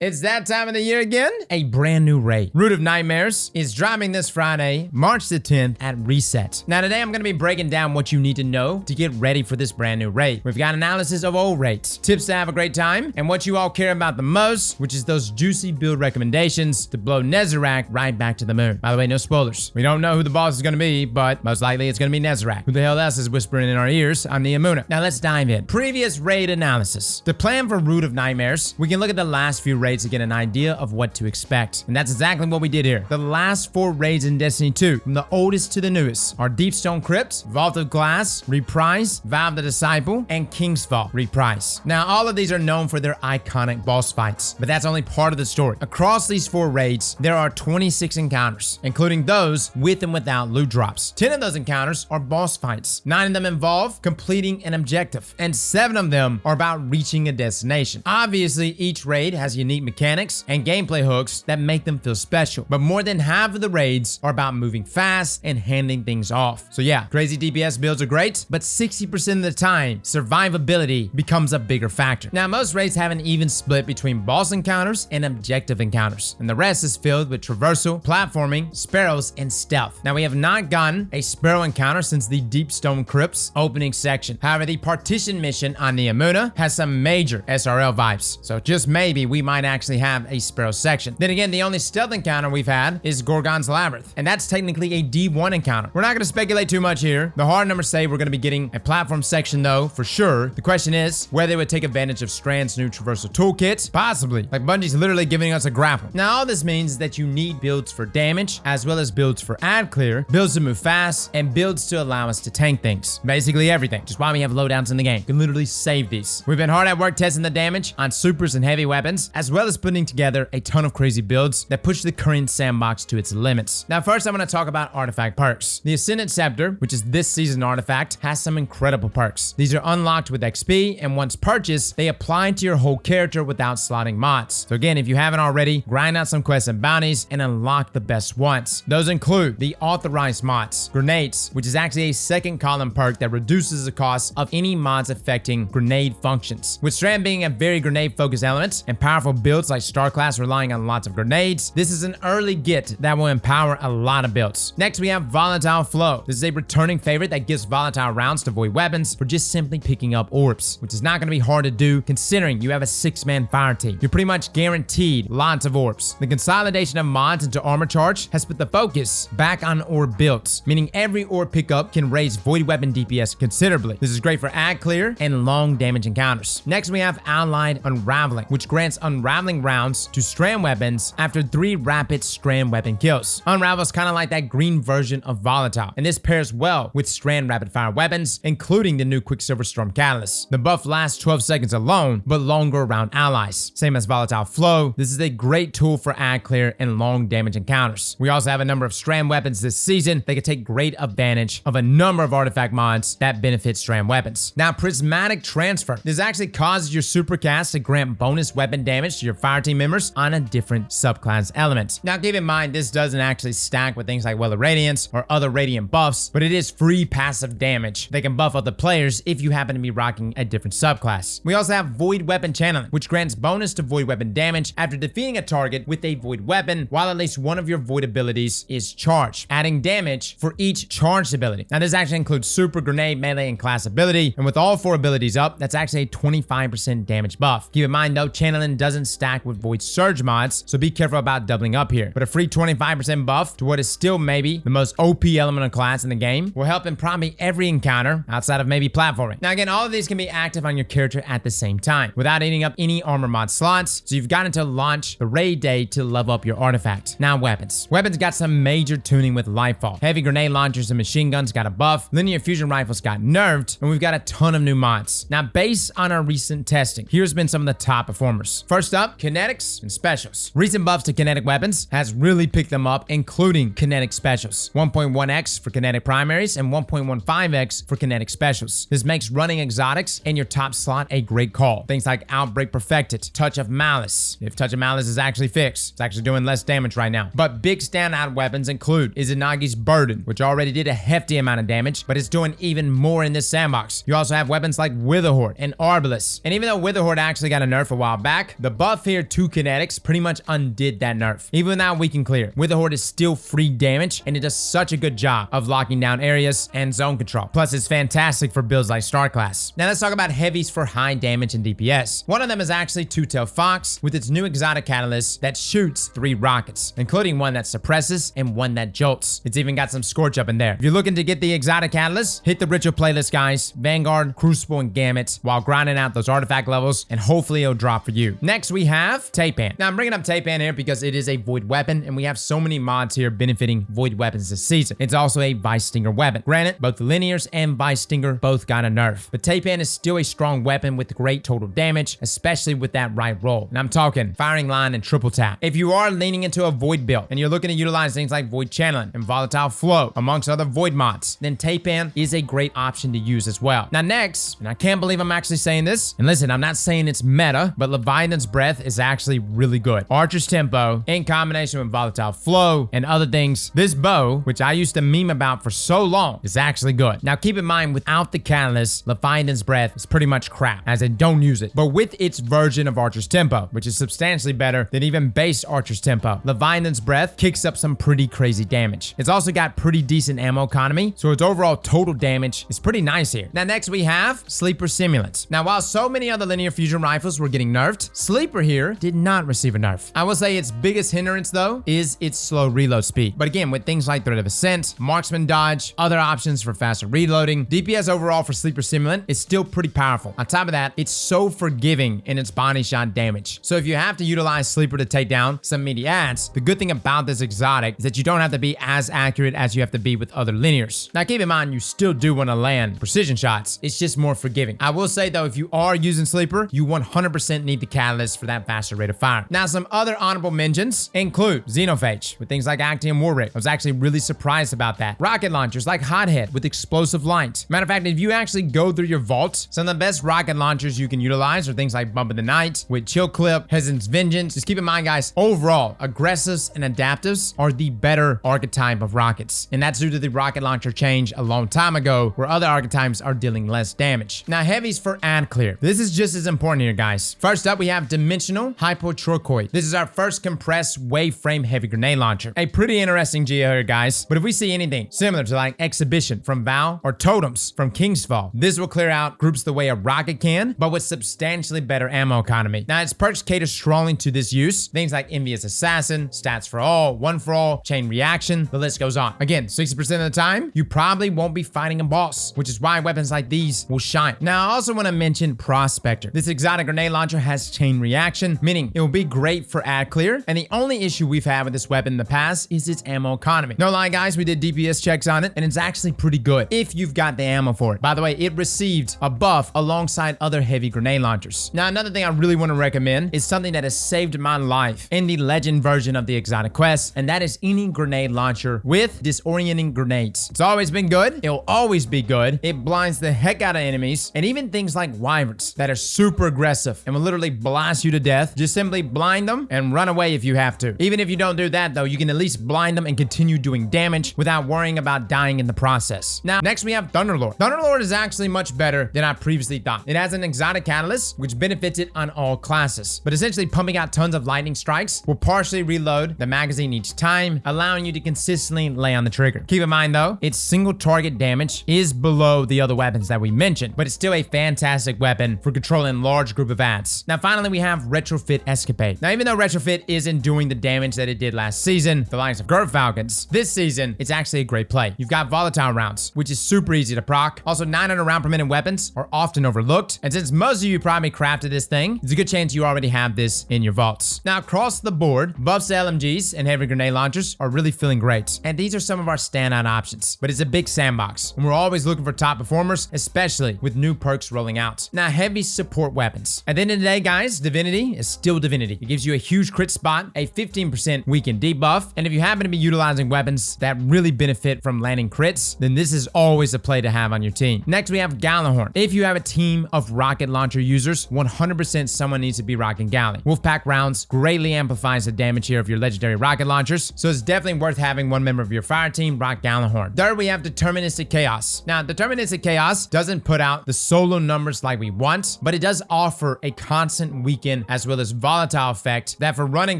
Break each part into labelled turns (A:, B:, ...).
A: It's that time of the year again. A brand new raid, Root of Nightmares, is dropping this Friday, March the 10th at reset. Now today I'm going to be breaking down what you need to know to get ready for this brand new raid. We've got analysis of old raids, tips to have a great time, and what you all care about the most, which is those juicy build recommendations to blow Nezarec right back to the moon. By the way, no spoilers. We don't know who the boss is going to be, but most likely it's going to be Nezarec. Who the hell else is whispering in our ears on the Amuna? Now let's dive in. Previous raid analysis. To plan for Root of Nightmares, we can look at the last few raids to get an idea of what to expect. And that's exactly what we did here. The last 4 raids in Destiny 2, from the oldest to the newest, are Deepstone Crypt, Vault of Glass, Reprise, Valve the Disciple, and King's Fall, Reprise. Now, all of these are known for their iconic boss fights, but that's only part of the story. Across these 4 raids, there are 26 encounters, including those with and without loot drops. 10 of those encounters are boss fights. 9 of them involve completing an objective, and 7 of them are about reaching a destination. Obviously, each raid has unique mechanics and gameplay hooks that make them feel special, but more than half of the raids are about moving fast and handing things off. So yeah, crazy DPS builds are great, but 60% of the time, survivability becomes a bigger factor. Now, most raids have an even split between boss encounters and objective encounters, and the rest is filled with traversal, platforming, sparrows, and stealth. Now, we have not gotten a sparrow encounter since the Deepstone Crypt's opening section. However, the partition mission on the Amuna has some major SRL vibes, so just maybe we might actually have a sparrow section. Then again, the only stealth encounter we've had is Gorgon's Labyrinth, and that's technically a D1 encounter. We're not going to speculate too much here. The hard numbers say we're going to be getting a platform section though, for sure. The question is whether it would take advantage of Strand's new traversal toolkit. Possibly. Like, Bungie's literally giving us a grapple. Now, all this means that you need builds for damage, as well as builds for ad clear, builds to move fast, and builds to allow us to tank things. Basically everything. Just why we have loadouts in the game. You can literally save these. We've been hard at work testing the damage on supers and heavy weapons, as well as putting together a ton of crazy builds that push the current sandbox to its limits. Now, first I'm going to talk about artifact perks. The Ascendant Scepter, which is this season artifact, has some incredible perks. These are unlocked with XP, and once purchased, they apply to your whole character without slotting mods. So again, if you haven't already, grind out some quests and bounties and unlock the best ones. Those include the authorized mods, grenades, which is actually a second column perk that reduces the cost of any mods affecting grenade functions. With Strand being a very grenade focused element and powerful builds like Star Class relying on lots of grenades, this is an early get that will empower a lot of builds. Next, we have Volatile Flow. This is a returning favorite that gives volatile rounds to void weapons for just simply picking up orbs, which is not going to be hard to do considering you have a 6-man fire team. You're pretty much guaranteed lots of orbs. The consolidation of mods into armor charge has put the focus back on orb builds, meaning every orb pickup can raise void weapon DPS considerably. This is great for ad clear and long damage encounters. Next, we have Allied Unraveling, which grants unraveling rounds to Strand weapons after 3 rapid Strand weapon kills. Unravel is kind of like that green version of Volatile, and this pairs well with Strand rapid fire weapons, including the new Quicksilver Storm Catalyst. The buff lasts 12 seconds alone, but longer around allies. Same as Volatile Flow, this is a great tool for ad clear and long damage encounters. We also have a number of Strand weapons this season that can take great advantage of a number of artifact mods that benefit Strand weapons. Now, Prismatic Transfer. This actually causes your supercast to grant bonus weapon damage to your fire team members on a different subclass element. Now, keep in mind, this doesn't actually stack with things like Well of Radiance or other Radiant buffs, but it is free passive damage. They can buff other players if you happen to be rocking a different subclass. We also have Void Weapon Channeling, which grants bonus to void weapon damage after defeating a target with a void weapon while at least one of your void abilities is charged, adding damage for each charged ability. Now, this actually includes super, grenade, melee, and class ability, and with all 4 abilities up, that's actually a 25% damage buff. Keep in mind though, channeling doesn't stack with void surge mods, so be careful about doubling up here. But a free 25% buff to what is still maybe the most OP element of class in the game will help in probably every encounter outside of maybe platforming. Now again, all of these can be active on your character at the same time without eating up any armor mod slots, so you've got until launch the raid day to level up your artifact. Now, weapons. Weapons got some major tuning with Lightfall. Heavy grenade launchers and machine guns got a buff, linear fusion rifles got nerfed, and we've got a ton of new mods. Now, based on our recent testing, here's been some of the top performers. First up, Kinetics and Specials. Recent buffs to kinetic weapons has really picked them up, including Kinetic Specials. 1.1x for kinetic primaries and 1.15x for kinetic specials. This makes running exotics in your top slot a great call. Things like Outbreak Perfected, Touch of Malice. If Touch of Malice is actually fixed, it's actually doing less damage right now. But big standout weapons include Izanagi's Burden, which already did a hefty amount of damage, but it's doing even more in this sandbox. You also have weapons like Witherhoard and Arbalest. And even though Witherhoard actually got a nerf a while back, the buff buff here to Kinetics pretty much undid that nerf. Even without weaken clear, with the Horde is still free damage, and it does such a good job of locking down areas and zone control. Plus, it's fantastic for builds like Star Class. Now let's talk about heavies for high damage and DPS. One of them is actually Two-Tailed Fox with its new exotic catalyst that shoots 3 rockets, including one that suppresses and one that jolts. It's even got some Scorch up in there. If you're looking to get the exotic catalyst, hit the ritual playlist, guys. Vanguard, Crucible, and Gamut while grinding out those artifact levels, and hopefully it'll drop for you. Next, we have Tapan. Now, I'm bringing up Tapan here because it is a void weapon, and we have so many mods here benefiting void weapons this season. It's also a Vice Stinger weapon. Granted, both the Linears and Vice Stinger both got a nerf, but Tapan is still a strong weapon with great total damage, especially with that right roll. And I'm talking firing line and triple tap. If you are leaning into a void build and you're looking to utilize things like void channeling and volatile flow amongst other void mods, then Tapan is a great option to use as well. Now next, and I can't believe I'm actually saying this, and listen, I'm not saying it's meta, but Leviathan's Breath is actually really good. Archer's Tempo in combination with volatile flow and other things, this bow, which I used to meme about for so long, is actually good. Now keep in mind, without the catalyst, Leviathan's Breath is pretty much crap, as in don't use it. But with its version of Archer's Tempo, which is substantially better than even base Archer's Tempo, Leviathan's Breath kicks up some pretty crazy damage. It's also got pretty decent ammo economy, so its overall total damage is pretty nice here. Now next we have Sleeper Simulants. Now while so many other linear fusion rifles were getting nerfed, Sleeper here did not receive a nerf. I will say its biggest hindrance though is its slow reload speed. But again, with things like Threat of Ascent, Marksman Dodge, other options for faster reloading, DPS overall for Sleeper Simulant is still pretty powerful. On top of that, it's so forgiving in its body shot damage. So if you have to utilize Sleeper to take down some meaty ads, the good thing about this exotic is that you don't have to be as accurate as you have to be with other linears. Now keep in mind, you still do want to land precision shots. It's just more forgiving. I will say though, if you are using Sleeper, you 100% need the catalyst for that faster rate of fire. Now some other honorable mentions include Xenophage with things like Actium War Rig. I was actually really surprised about that. Rocket launchers like Hothead with explosive light. Matter of fact, if you actually go through your vault, some of the best rocket launchers you can utilize are things like Bump of the Night with Chill Clip, Hesitant's Vengeance. Just keep in mind, guys, overall, aggressives and adaptives are the better archetype of rockets. And that's due to the rocket launcher change a long time ago, where other archetypes are dealing less damage. Now, heavies for ad clear. This is just as important here, guys. First up, we have Dimensional Hypotrochoid. This is our first compressed waveframe heavy grenade launcher. A pretty interesting geo here, guys. But if we see anything similar to like Exhibition from Val or Totems from Kingsfall, this will clear out groups the way a rocket can, but with substantially better ammo economy. Now, its perks cater strongly to this use. Things like Envious Assassin, Stats for All, One for All, Chain Reaction, the list goes on. Again, 60% of the time, you probably won't be fighting a boss, which is why weapons like these will shine. Now, I also want to mention Prospector. This exotic grenade launcher has Chain Reaction, meaning it will be great for ad clear, and the only issue we've had with this weapon in the past is its ammo economy. No lie, guys, we did DPS checks on it, and it's actually pretty good if you've got the ammo for it. By the way, it received a buff alongside other heavy grenade launchers. Now, another thing I really want to recommend is something that has saved my life in the legend version of the exotic quest, and that is any grenade launcher with disorienting grenades. It's always been good. It'll always be good. It blinds the heck out of enemies, and even things like wyverns that are super aggressive and will literally blast you to death. Just simply blind them and run away if you have to. Even if you don't do that though, you can at least blind them and continue doing damage without worrying about dying in the process. Now, next we have Thunderlord. Thunderlord is actually much better than I previously thought. It has an exotic catalyst, which benefits it on all classes, but essentially pumping out tons of lightning strikes will partially reload the magazine each time, allowing you to consistently lay on the trigger. Keep in mind though, its single target damage is below the other weapons that we mentioned, but it's still a fantastic weapon for controlling large group of ads. Now finally, we have Retrofit Escapade. Now even though Retrofit isn't doing the damage that it did last season, the likes of Gert Falcons, this season it's actually a great play. You've got volatile rounds, which is super easy to proc. Also, 900 round per minute weapons are often overlooked, and since most of you probably crafted this thing, there's a good chance you already have this in your vaults. Now across the board, buffs to LMGs and heavy grenade launchers are really feeling great, and these are some of our standout options, but it's a big sandbox, and we're always looking for top performers, especially with new perks rolling out. Now, heavy support weapons. At the end of the day, guys, Divinity is still Divinity. It gives you a huge crit spot, a 15% weaken debuff, and if you happen to be utilizing weapons that really benefit from landing crits, then this is always a play to have on your team. Next, we have Gallahorn. If you have a team of rocket launcher users, 100% someone needs to be rocking Galley. Wolfpack rounds greatly amplifies the damage here of your legendary rocket launchers, so it's definitely worth having one member of your fire team rock Gallahorn. Third, we have Deterministic Chaos. Now, Deterministic Chaos doesn't put out the solo numbers like we want, but it does offer a constant weaken weapon as well as volatile effect that for run and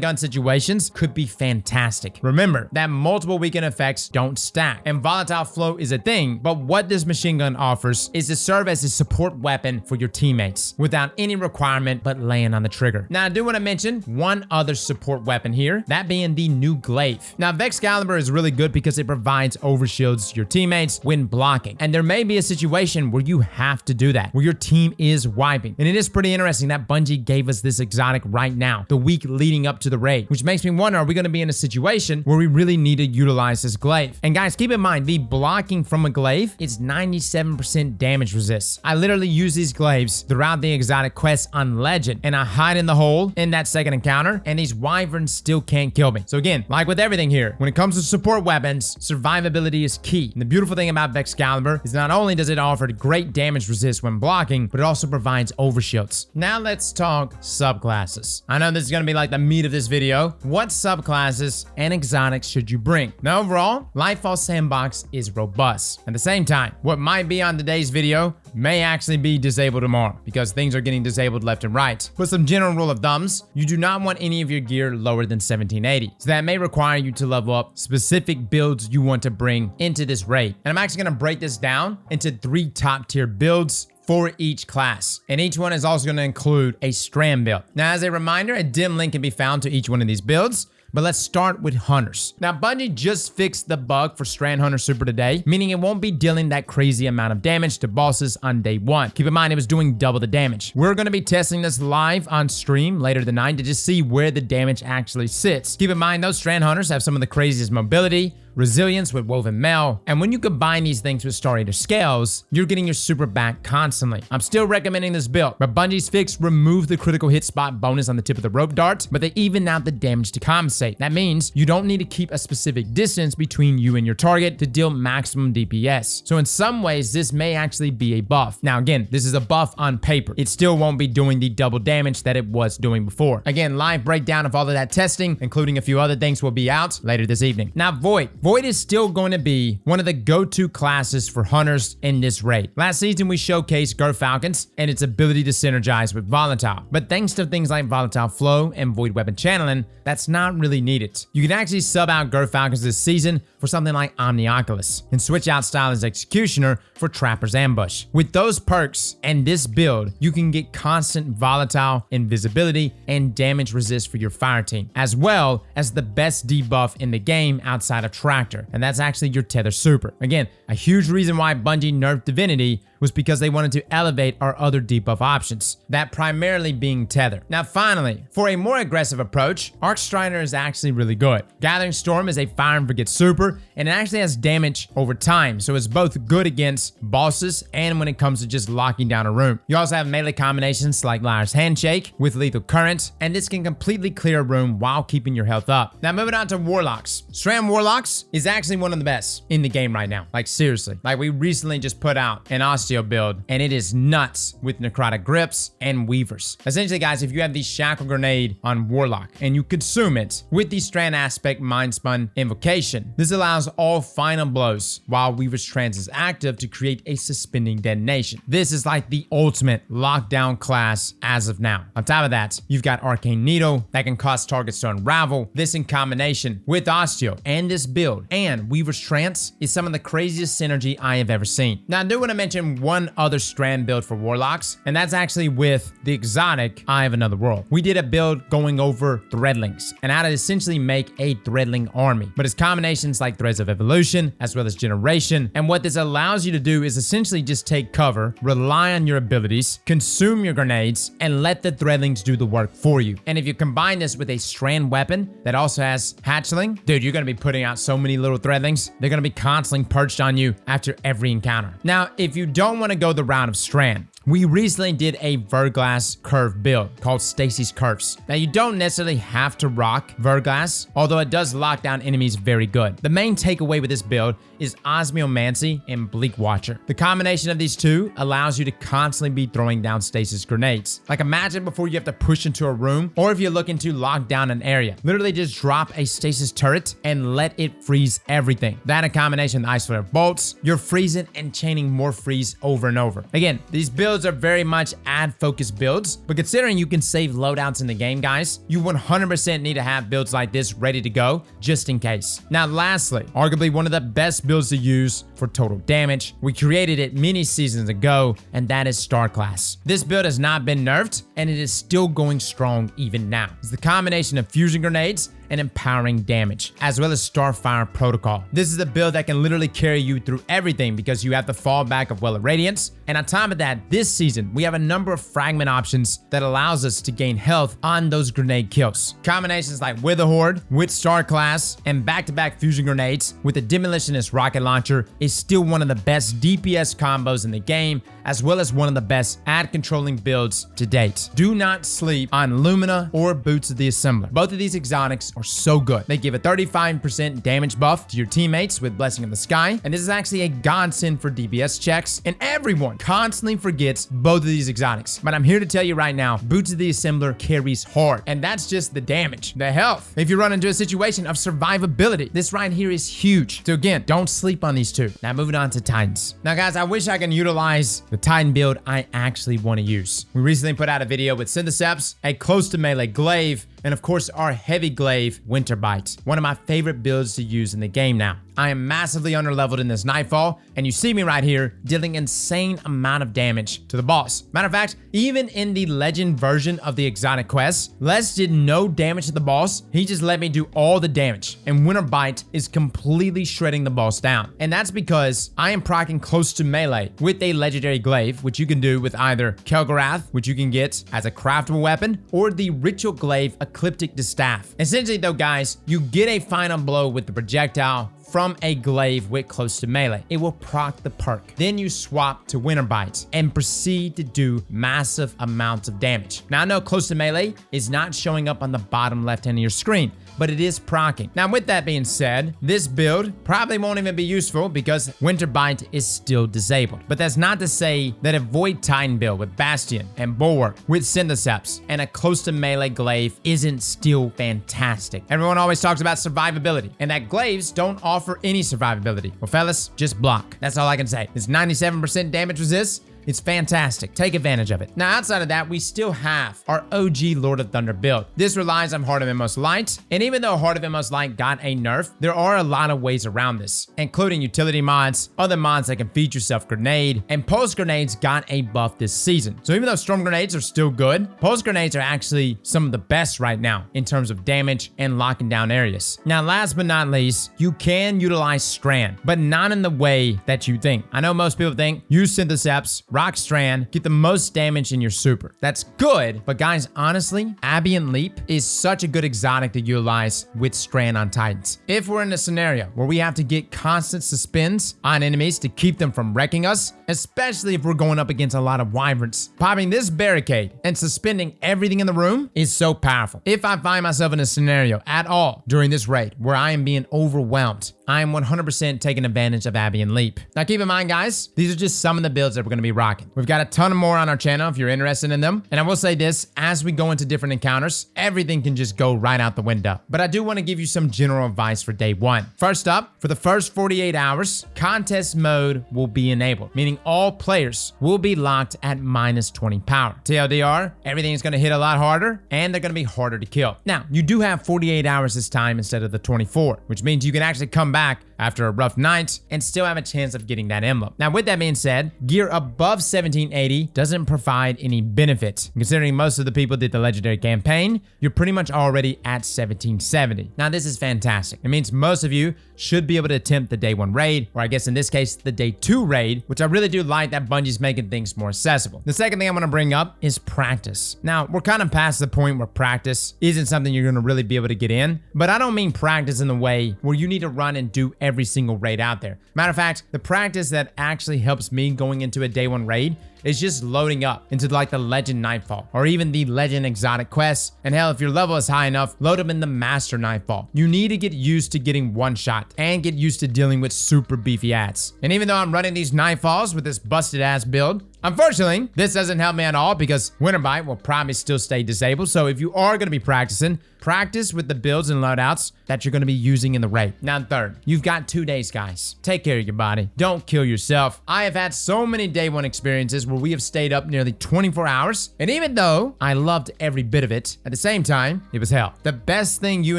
A: gun situations could be fantastic. Remember that multiple weaken effects don't stack, and volatile flow is a thing, but what this machine gun offers is to serve as a support weapon for your teammates without any requirement but laying on the trigger. Now I do want to mention one other support weapon here, that being the new glaive. Now Vexcalibur is really good because it provides overshields to your teammates when blocking, and there may be a situation where you have to do that, where your team is wiping. And it is pretty interesting that Bungie gave us this exotic right now, the week leading up to the raid, which makes me wonder, are we going to be in a situation where we really need to utilize this glaive? And guys, keep in mind, the blocking from a glaive is 97% damage resist. I literally use these glaives throughout the exotic quests on Legend, and I hide in the hole in that second encounter, and these wyverns still can't kill me. So again, like with everything here, when it comes to support weapons, survivability is key. And the beautiful thing about Vexcalibur is not only does it offer great damage resist when blocking, but it also provides overshields. Now let's talk subclasses. I know this is going to be like the meat of this video. What subclasses and exotics should you bring? Now overall, Lightfall Sandbox is robust. At the same time, what might be on today's video may actually be disabled tomorrow because things are getting disabled left and right. But some general rule of thumbs, you do not want any of your gear lower than 1780. So that may require you to level up specific builds you want to bring into this raid. And I'm actually going to break this down into 3 top tier builds for each class, and each one is also going to include a Strand build. Now as a reminder, a dim link can be found to each one of these builds, but let's start with Hunters. Now Bungie just fixed the bug for Strand Hunter Super today, meaning it won't be dealing that crazy amount of damage to bosses on day 1. Keep in mind it was doing double the damage. We're going to be testing this live on stream later tonight to just see where the damage actually sits. Keep in mind those Strand Hunters have some of the craziest mobility, resilience with woven mail, and when you combine these things with Star Eater scales, you're getting your super back constantly. I'm still recommending this build, but Bungie's fix removed the critical hit spot bonus on the tip of the rope dart, but they even out the damage to compensate. That means you don't need to keep a specific distance between you and your target to deal maximum DPS. So in some ways, this may actually be a buff. Now again, this is a buff on paper. It still won't be doing the double damage that it was doing before. Again, live breakdown of all of that testing, including a few other things, will be out later this evening. Now Void. Void is still going to be one of the go-to classes for Hunters in this raid. Last season, we showcased Gerfalcons and its ability to synergize with Volatile. But thanks to things like Volatile Flow and Void Weapon Channeling, that's not really needed. You can actually sub out Gerfalcons this season for something like Omnioculus and switch out Stylish Executioner for Trapper's Ambush. With those perks and this build, you can get constant Volatile, invisibility, and damage resist for your fire team, as well as the best debuff in the game outside of Tractor, and that's actually your Tether Super. Again, a huge reason why Bungie nerfed Divinity was because they wanted to elevate our other debuff options, that primarily being Tether. Now finally, for a more aggressive approach, Arc Strider is actually really good. Gathering Storm is a Fire and Forget super, and it actually has damage over time, so it's both good against bosses and when it comes to just locking down a room. You also have melee combinations like Liar's Handshake with Lethal Current, and this can completely clear a room while keeping your health up. Now moving on to Warlocks. Strand Warlocks is actually one of the best in the game right now. Like seriously. Like we recently just put out an Osteo build, and it is nuts with necrotic grips and weavers. Essentially guys, if you have the Shackle Grenade on Warlock and you consume it with the Strand Aspect Mindspun Invocation, this allows all final blows while Weaver's Trance is active to create a suspending detonation. This is like the ultimate lockdown class as of now. On top of that, you've got Arcane Needle that can cause targets to unravel. This in combination with Osteo and this build and Weaver's Trance is some of the craziest synergy I have ever seen. Now I do want to mention one other Strand build for Warlocks, and that's actually with the exotic Eye of Another World. We did a build going over Threadlings and how to essentially make a Threadling army, but it's combinations like Threads of Evolution as well as Generation, and what this allows you to do is essentially just take cover, rely on your abilities, consume your grenades, and let the Threadlings do the work for you. And if you combine this with a Strand weapon that also has Hatchling, dude, you're gonna be putting out so many little Threadlings. They're gonna be constantly perched on you after every encounter. Now, if you don't want to go the route of Strand, we recently did a Verglass curve build called Stasis Curves. Now you don't necessarily have to rock Verglass, although it does lock down enemies very good. The main takeaway with this build is Osmiomancy and Bleak Watcher. The combination of these two allows you to constantly be throwing down stasis grenades. Like imagine before you have to push into a room, or if you're looking to lock down an area, literally just drop a stasis turret and let it freeze everything. That in combination with Ice Flare bolts, you're freezing and chaining more freeze over and over. Again, these builds builds are very much ad-focused builds, but considering you can save loadouts in the game, guys, you 100% need to have builds like this ready to go, just in case. Now, lastly, arguably one of the best builds to use for total damage. We created it many seasons ago, and that is Star Class. This build has not been nerfed, and it is still going strong even now. It's the combination of fusion grenades and empowering damage, as well as Starfire Protocol. This is a build that can literally carry you through everything because you have the fallback of Well of Radiance, and on top of that, this season, we have a number of fragment options that allows us to gain health on those grenade kills. Combinations like Wither Horde, with Star Class, and back-to-back fusion grenades with a Demolitionist rocket launcher is still one of the best DPS combos in the game, as well as one of the best ad-controlling builds to date. Do not sleep on Lumina or Boots of the Assembler. Both of these exotics are so good. They give a 35% damage buff to your teammates with Blessing of the Sky, and this is actually a godsend for DPS checks, and everyone constantly forgets both of these exotics. But I'm here to tell you right now, Boots of the Assembler carries hard, and that's just the damage. The health, if you run into a situation of survivability, this right here is huge. So again, don't sleep on these two. Now moving on to Titans. Now guys, I wish I can utilize the Titan build I actually want to use. We recently put out a video with Syntheseps, a close to melee glaive, and of course our heavy glaive Winter Bite, one of my favorite builds to use in the game now. I am massively underleveled in this Nightfall, and you see me right here dealing insane amount of damage to the boss. Matter of fact, even in the legend version of the exotic quest, Les did no damage to the boss. He just let me do all the damage, and Winter Bite is completely shredding the boss down. And that's because I am proccing close to melee with a legendary glaive, which you can do with either Kelgarath, which you can get as a craftable weapon, or the Ritual Glaive Ecliptic Distaff. Essentially though guys, you get a final blow with the projectile from a glaive with close to melee. It will proc the perk. Then you swap to Winter Bite and proceed to do massive amounts of damage. Now I know close to melee is not showing up on the bottom left hand of your screen, but it is proccing. Now with that being said, this build probably won't even be useful because Winter Bite is still disabled. But that's not to say that a Void Titan build with Bastion and Bulwark with Syntheseps and a close to melee glaive isn't still fantastic. Everyone always talks about survivability and that glaives don't offer any survivability. Well fellas, just block. That's all I can say. It's 97% damage resist. It's fantastic. Take advantage of it. Now, outside of that, we still have our OG Lord of Thunder build. This relies on Heart of Inmost Light, and even though Heart of Inmost Light got a nerf, there are a lot of ways around this, including utility mods, other mods that can feed yourself grenade, and pulse grenades got a buff this season. So even though storm grenades are still good, pulse grenades are actually some of the best right now in terms of damage and locking down areas. Now, last but not least, you can utilize Strand, but not in the way that you think. I know most people think use Syntheseps, rock Strand, get the most damage in your super. That's good, but guys, honestly, Ambient Leap is such a good exotic to utilize with Strand on Titans. If we're in a scenario where we have to get constant suspends on enemies to keep them from wrecking us, especially if we're going up against a lot of wyverns, popping this barricade and suspending everything in the room is so powerful. If I find myself in a scenario at all during this raid where I am being overwhelmed, I am 100% taking advantage of Ambient Leap. Now keep in mind guys, these are just some of the builds that we're going to be rocking. We've got a ton more on our channel if you're interested in them. And I will say this, as we go into different encounters, everything can just go right out the window. But I do want to give you some general advice for day one. First up, for the first 48 hours, contest mode will be enabled, meaning all players will be locked at -20 power. TLDR, everything is going to hit a lot harder and they're going to be harder to kill. Now, you do have 48 hours this time instead of the 24, which means you can actually come back after a rough night and still have a chance of getting that emblem. Now, with that being said, gear above 1780 doesn't provide any benefit. Considering most of the people did the legendary campaign, you're pretty much already at 1770. Now, this is fantastic. It means most of you should be able to attempt the day one raid, or I guess in this case, the day two raid, which I really do like that Bungie's making things more accessible. The second thing I want to bring up is practice. Now, we're kind of past the point where practice isn't something you're going to really be able to get in, but I don't mean practice in the way where you need to run and do every single raid out there. Matter of fact, the practice that actually helps me going into a day one raid is just loading up into like the Legend Nightfall or even the Legend Exotic quests. And hell, if your level is high enough, load them in the Master Nightfall. You need to get used to getting one shot and get used to dealing with super beefy ads. And even though I'm running these Nightfalls with this busted ass build, unfortunately, this doesn't help me at all because Winterbite will probably still stay disabled. So if you are going to be practicing, practice with the builds and loadouts that you're going to be using in the raid. Now, third, you've got 2 days, guys. Take care of your body. Don't kill yourself. I have had so many day one experiences where we have stayed up nearly 24 hours. And even though I loved every bit of it, at the same time, it was hell. The best thing you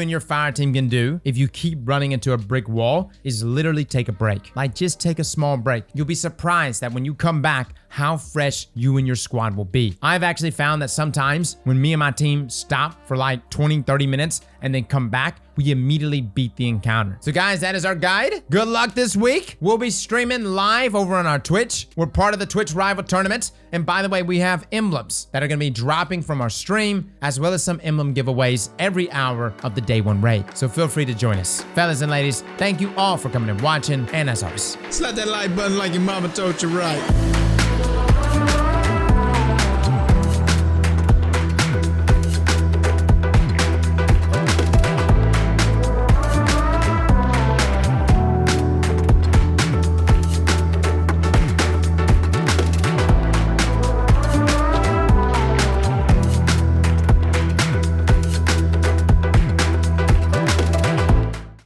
A: and your fire team can do if you keep running into a brick wall is literally take a break. Like, just take a small break. You'll be surprised that when you come back, how fresh you and your squad will be. I've actually found that sometimes when me and my team stop for like 20-30 minutes and then come back, we immediately beat the encounter. So guys, that is our guide. Good luck this week. We'll be streaming live over on our Twitch. We're part of the Twitch Rival Tournament. And by the way, we have emblems that are gonna be dropping from our stream, as well as some emblem giveaways every hour of the Day One Raid. So feel free to join us. Fellas and ladies, thank you all for coming and watching. And as always,
B: slap that like button like your mama told you right.